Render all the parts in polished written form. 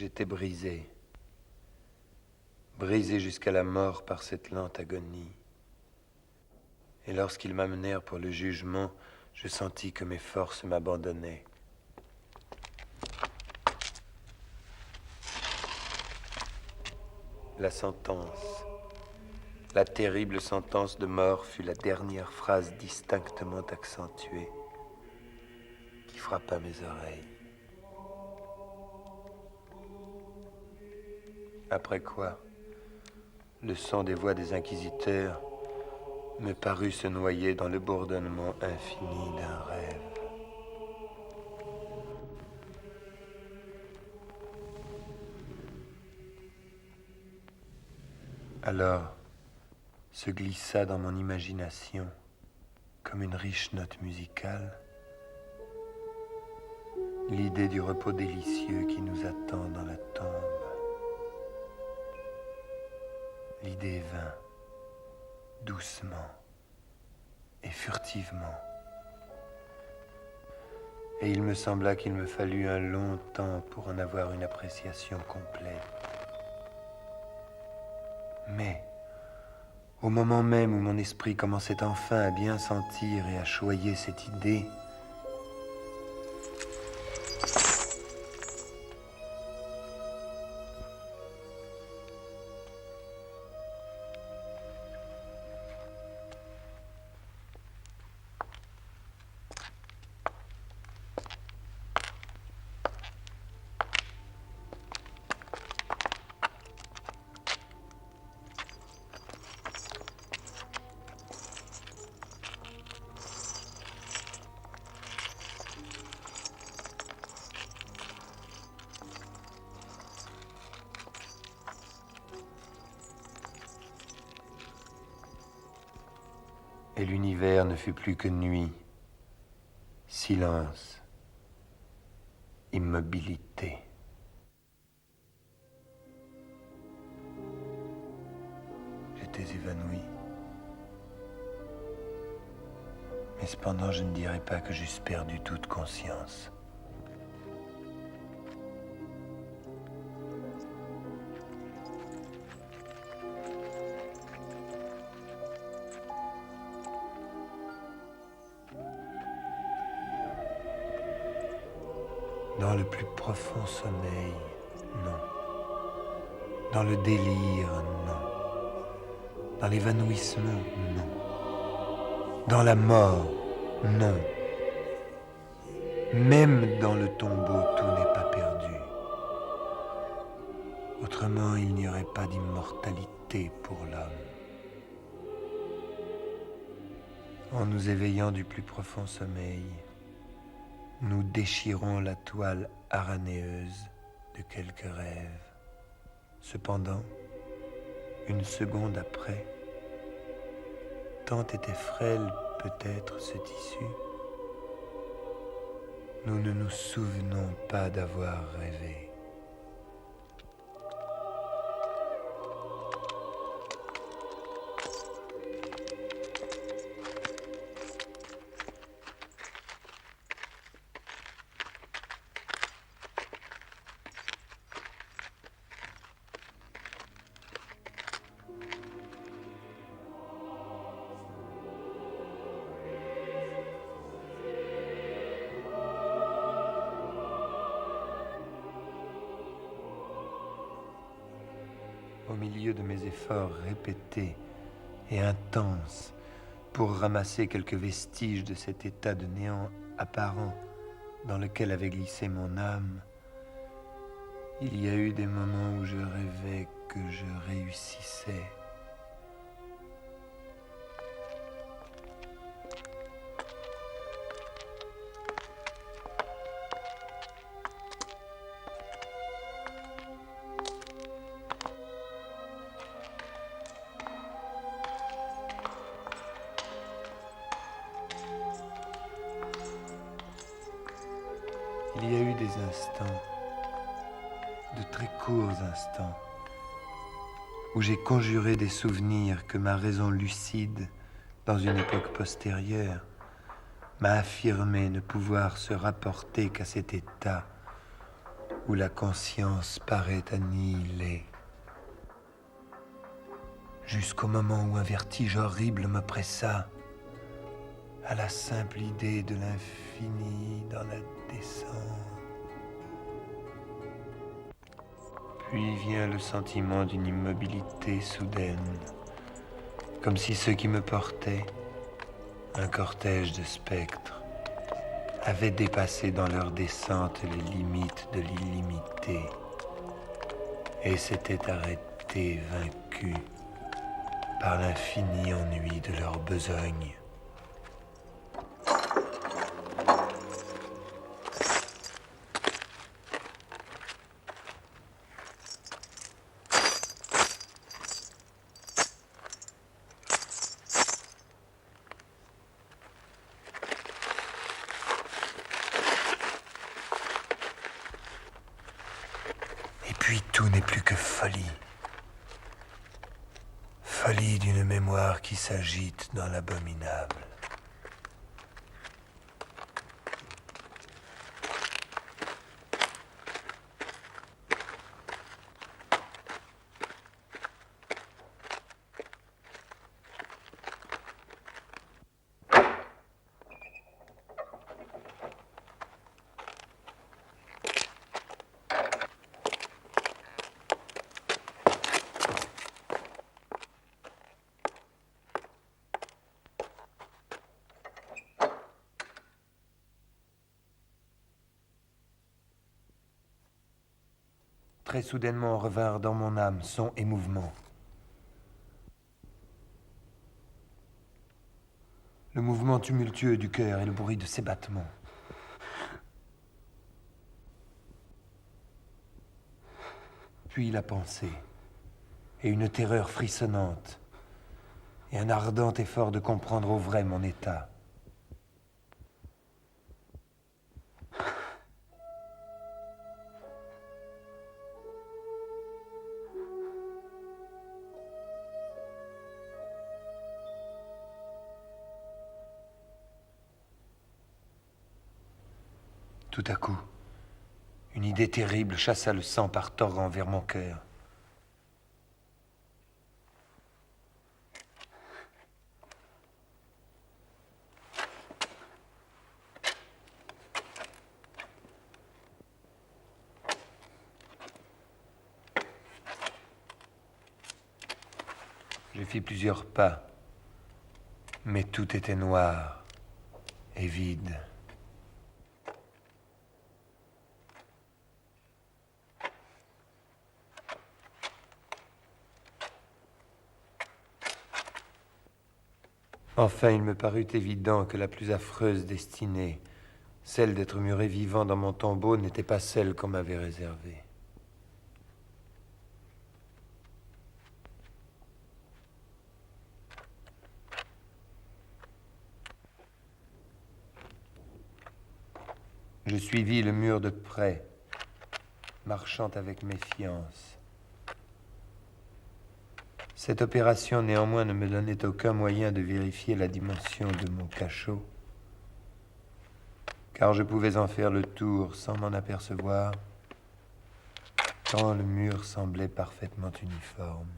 J'étais brisé. Brisé jusqu'à la mort par cette lente agonie. Et lorsqu'ils m'amenèrent pour le jugement, je sentis que mes forces m'abandonnaient. La sentence, la terrible sentence de mort fut la dernière phrase distinctement accentuée qui frappa mes oreilles. Après quoi, le son des voix des inquisiteurs me parut se noyer dans le bourdonnement infini d'un rêve. Alors se glissa dans mon imagination, comme une riche note musicale, l'idée du repos délicieux qui nous attend dans la tombe. L'idée vint, doucement et furtivement. Et il me sembla qu'il me fallut un long temps pour en avoir une appréciation complète. Mais, au moment même où mon esprit commençait enfin à bien sentir et à choyer cette idée, et l'univers ne fut plus que nuit, silence, immobilité. J'étais évanoui. Mais cependant, je ne dirais pas que j'eusse perdu toute conscience. Dans le plus profond sommeil, non. Dans le délire, non. Dans l'évanouissement, non. Dans la mort, non. Même dans le tombeau, tout n'est pas perdu. Autrement, il n'y aurait pas d'immortalité pour l'homme. En nous éveillant du plus profond sommeil, nous déchirons la toile aranéeuse de quelques rêves. Cependant, une seconde après, tant était frêle peut-être ce tissu, nous ne nous souvenons pas d'avoir rêvé. Au milieu de mes efforts répétés et intenses pour ramasser quelques vestiges de cet état de néant apparent dans lequel avait glissé mon âme, il y a eu des moments où je rêvais que je réussissais. Il y a eu des instants, de très courts instants, où j'ai conjuré des souvenirs que ma raison lucide, dans une époque postérieure, m'a affirmé ne pouvoir se rapporter qu'à cet état où la conscience paraît annihilée. Jusqu'au moment où un vertige horrible me pressa à la simple idée de l'infini dans la descente. Puis vient le sentiment d'une immobilité soudaine, comme si ceux qui me portaient, un cortège de spectres, avaient dépassé dans leur descente les limites de l'illimité et s'étaient arrêtés vaincus par l'infini ennui de leur besogne. Et puis tout n'est plus que folie. Folie d'une mémoire qui s'agite dans l'abominable. Très soudainement revinrent dans mon âme son et mouvement. Le mouvement tumultueux du cœur et le bruit de ses battements. Puis la pensée, et une terreur frissonnante, et un ardent effort de comprendre au vrai mon état. Tout à coup, une idée terrible chassa le sang par torrent vers mon cœur. Je fis plusieurs pas, mais tout était noir et vide. Enfin, il me parut évident que la plus affreuse destinée, celle d'être muré vivant dans mon tombeau, n'était pas celle qu'on m'avait réservée. Je suivis le mur de près, marchant avec méfiance. Cette opération néanmoins ne me donnait aucun moyen de vérifier la dimension de mon cachot, car je pouvais en faire le tour sans m'en apercevoir, tant le mur semblait parfaitement uniforme.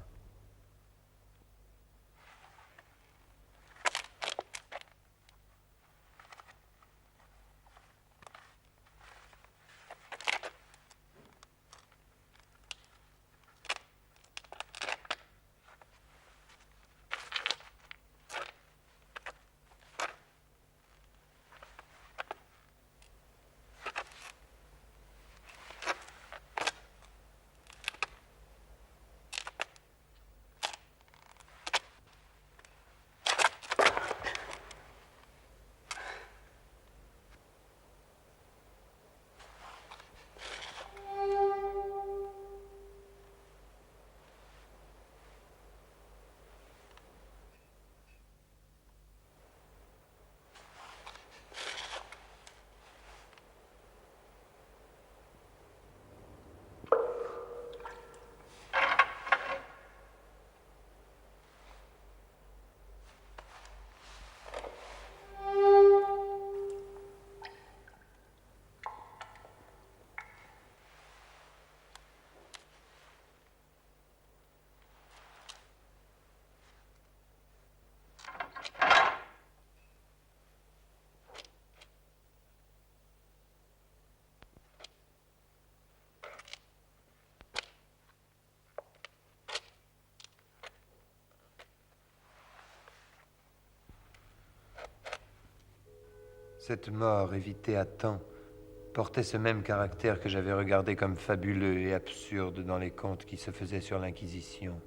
Cette mort évitée à temps portait ce même caractère que j'avais regardé comme fabuleux et absurde dans les contes qui se faisaient sur l'Inquisition.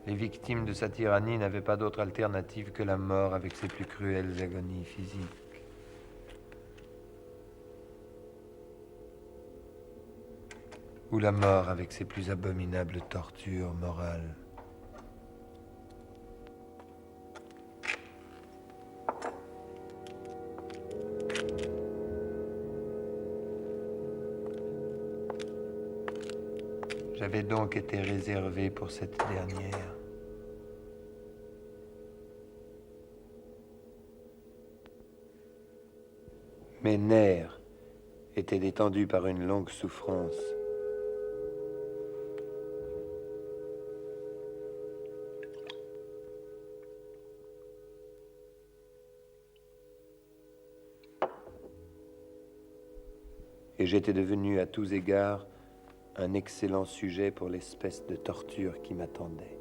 Les victimes de sa tyrannie n'avaient pas d'autre alternative que la mort avec ses plus cruelles agonies physiques. Ou la mort avec ses plus abominables tortures morales. J'avais donc été réservé pour cette dernière. Mes nerfs étaient détendus par une longue souffrance. Et j'étais devenu à tous égards un excellent sujet pour l'espèce de torture qui m'attendait.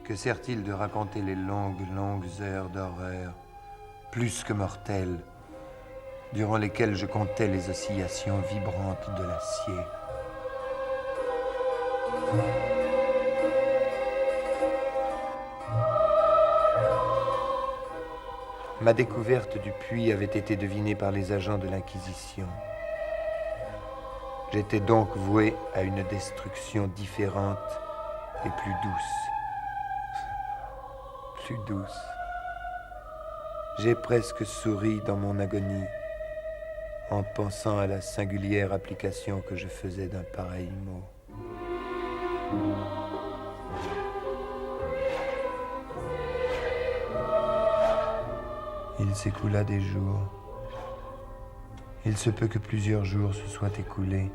Que sert-il de raconter les longues, longues heures d'horreur, plus que mortelles, durant lesquelles je comptais les oscillations vibrantes de l'acier? Ma découverte du puits avait été devinée par les agents de l'Inquisition. J'étais donc voué à une destruction différente et plus douce. Plus douce. J'ai presque souri dans mon agonie en pensant à la singulière application que je faisais d'un pareil mot. Il s'écoula des jours. Il se peut que plusieurs jours se soient écoulés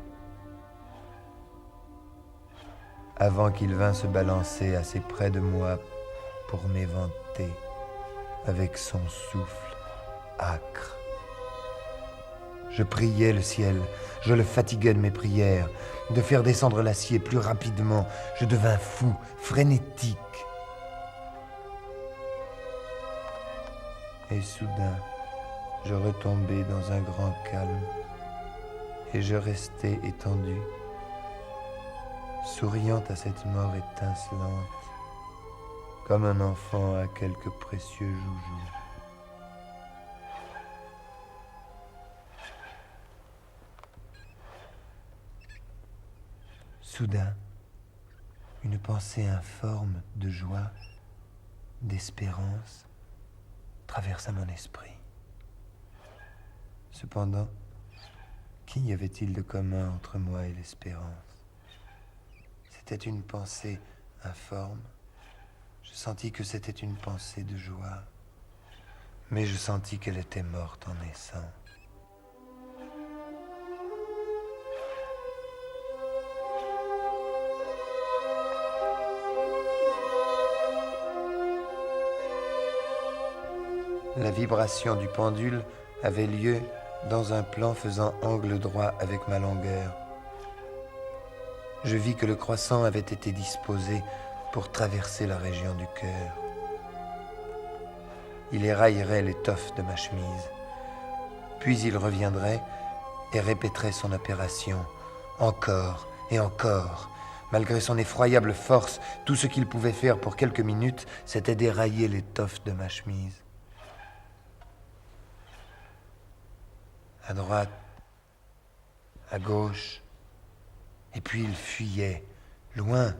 avant qu'il vînt se balancer assez près de moi pour m'éventer avec son souffle âcre. Je priais le ciel, je le fatiguais de mes prières, de faire descendre l'acier plus rapidement. Je devins fou, frénétique. Et soudain, je retombai dans un grand calme et je restai étendu, souriant à cette mort étincelante, comme un enfant à quelque précieux joujou. Soudain, une pensée informe de joie, d'espérance, traversa mon esprit. Cependant, qu'y avait-il de commun entre moi et l'espérance? C'était une pensée informe. Je sentis que c'était une pensée de joie, mais je sentis qu'elle était morte en naissant. La vibration du pendule avait lieu dans un plan faisant angle droit avec ma longueur. Je vis que le croissant avait été disposé pour traverser la région du cœur. Il éraillerait l'étoffe de ma chemise, puis il reviendrait et répéterait son opération, encore et encore. Malgré son effroyable force, tout ce qu'il pouvait faire pour quelques minutes, c'était d'érailler l'étoffe de ma chemise. À droite, à gauche, et puis il fuyait, loin,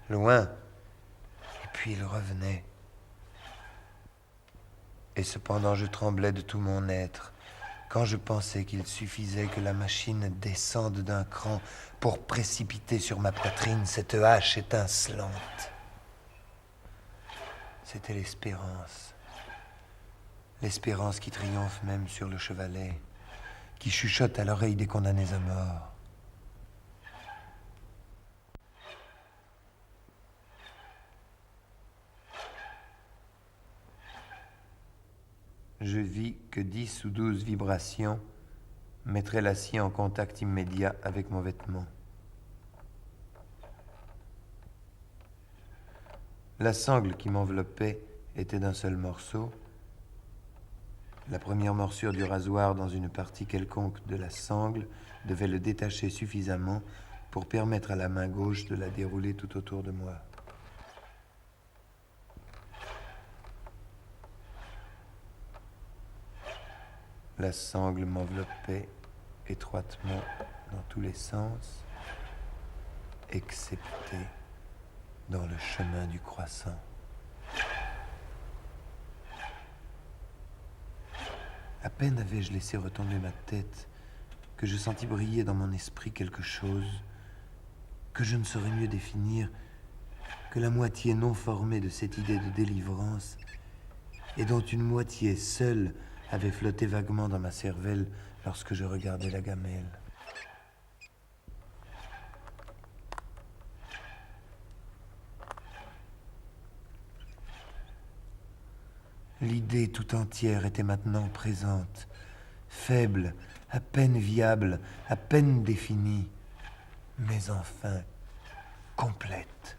loin, et puis il revenait. Et cependant je tremblais de tout mon être, quand je pensais qu'il suffisait que la machine descende d'un cran pour précipiter sur ma poitrine cette hache étincelante. C'était l'espérance. L'espérance qui triomphe même sur le chevalet, qui chuchote à l'oreille des condamnés à mort. Je vis que 10 ou 12 vibrations mettraient l'acier en contact immédiat avec mon vêtement. La sangle qui m'enveloppait était d'un seul morceau. La première morsure du rasoir dans une partie quelconque de la sangle devait le détacher suffisamment pour permettre à la main gauche de la dérouler tout autour de moi. La sangle m'enveloppait étroitement dans tous les sens, excepté dans le chemin du croissant. À peine avais-je laissé retomber ma tête que je sentis briller dans mon esprit quelque chose que je ne saurais mieux définir que la moitié non formée de cette idée de délivrance et dont une moitié seule avait flotté vaguement dans ma cervelle lorsque je regardais la gamelle. L'idée tout entière était maintenant présente, faible, à peine viable, à peine définie, mais enfin complète.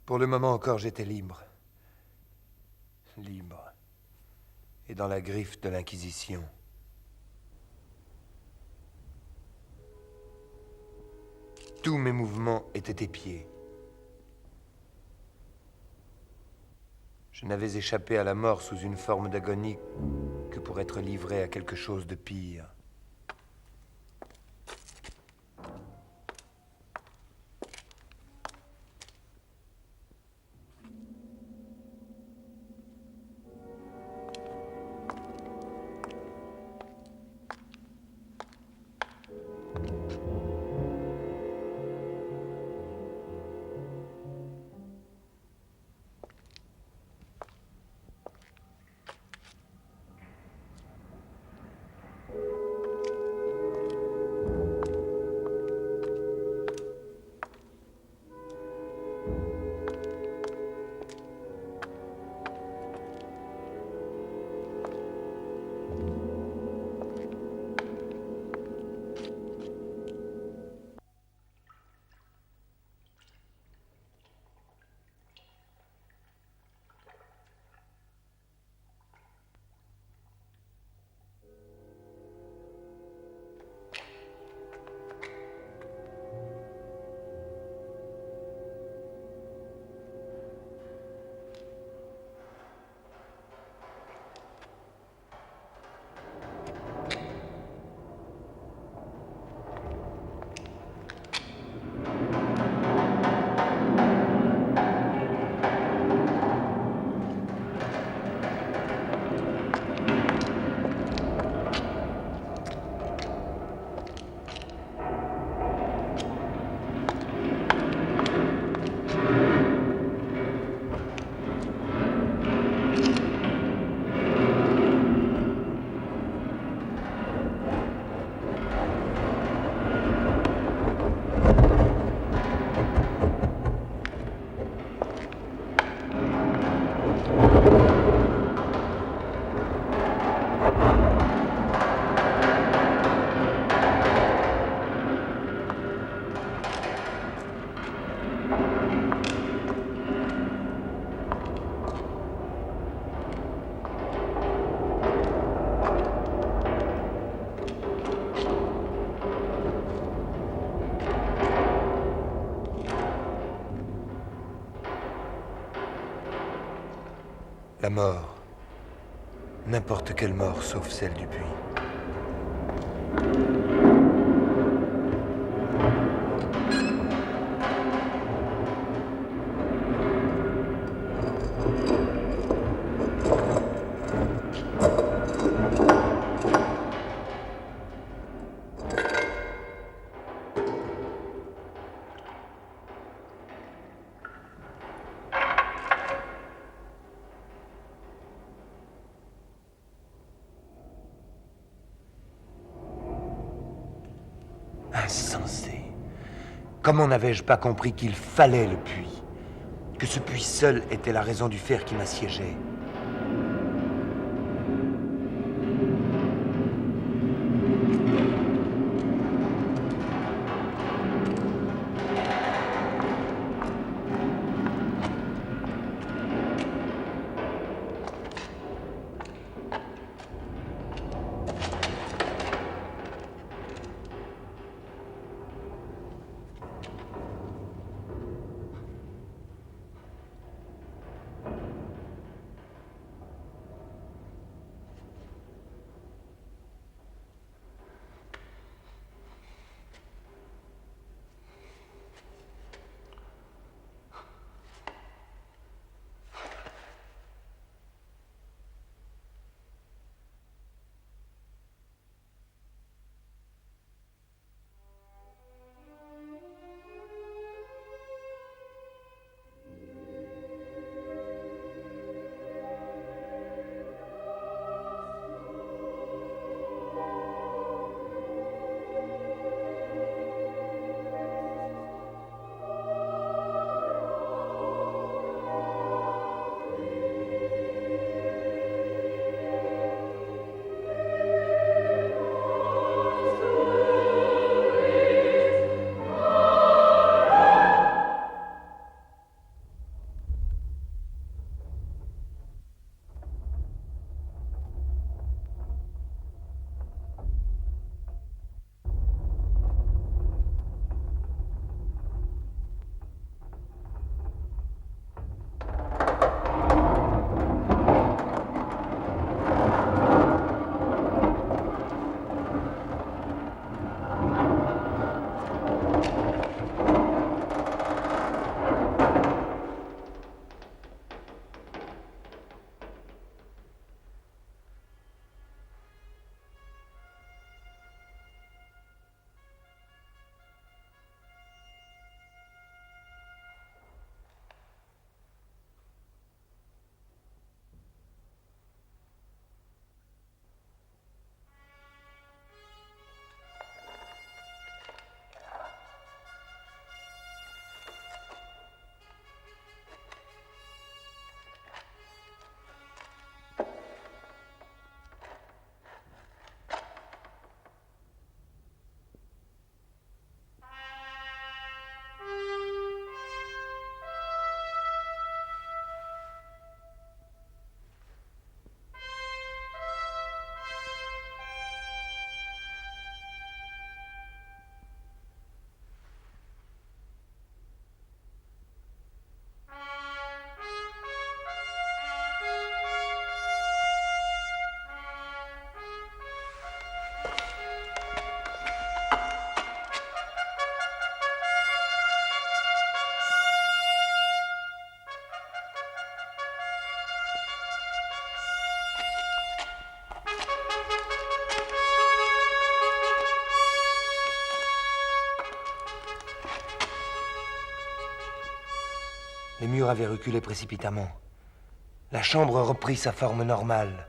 Pour le moment encore, j'étais libre. Libre. Et dans la griffe de l'Inquisition. Tous mes mouvements étaient épiés. Je n'avais échappé à la mort sous une forme d'agonie que pour être livré à quelque chose de pire. La mort. N'importe quelle mort sauf celle du puits. Insensé. Comment n'avais-je pas compris qu'il fallait le puits? Que ce puits seul était la raison du fer qui m'assiégeait? Les murs avaient reculé précipitamment. La chambre reprit sa forme normale.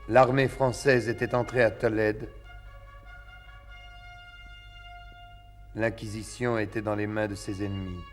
L'armée française était entrée à Tolède. L'Inquisition était dans les mains de ses ennemis.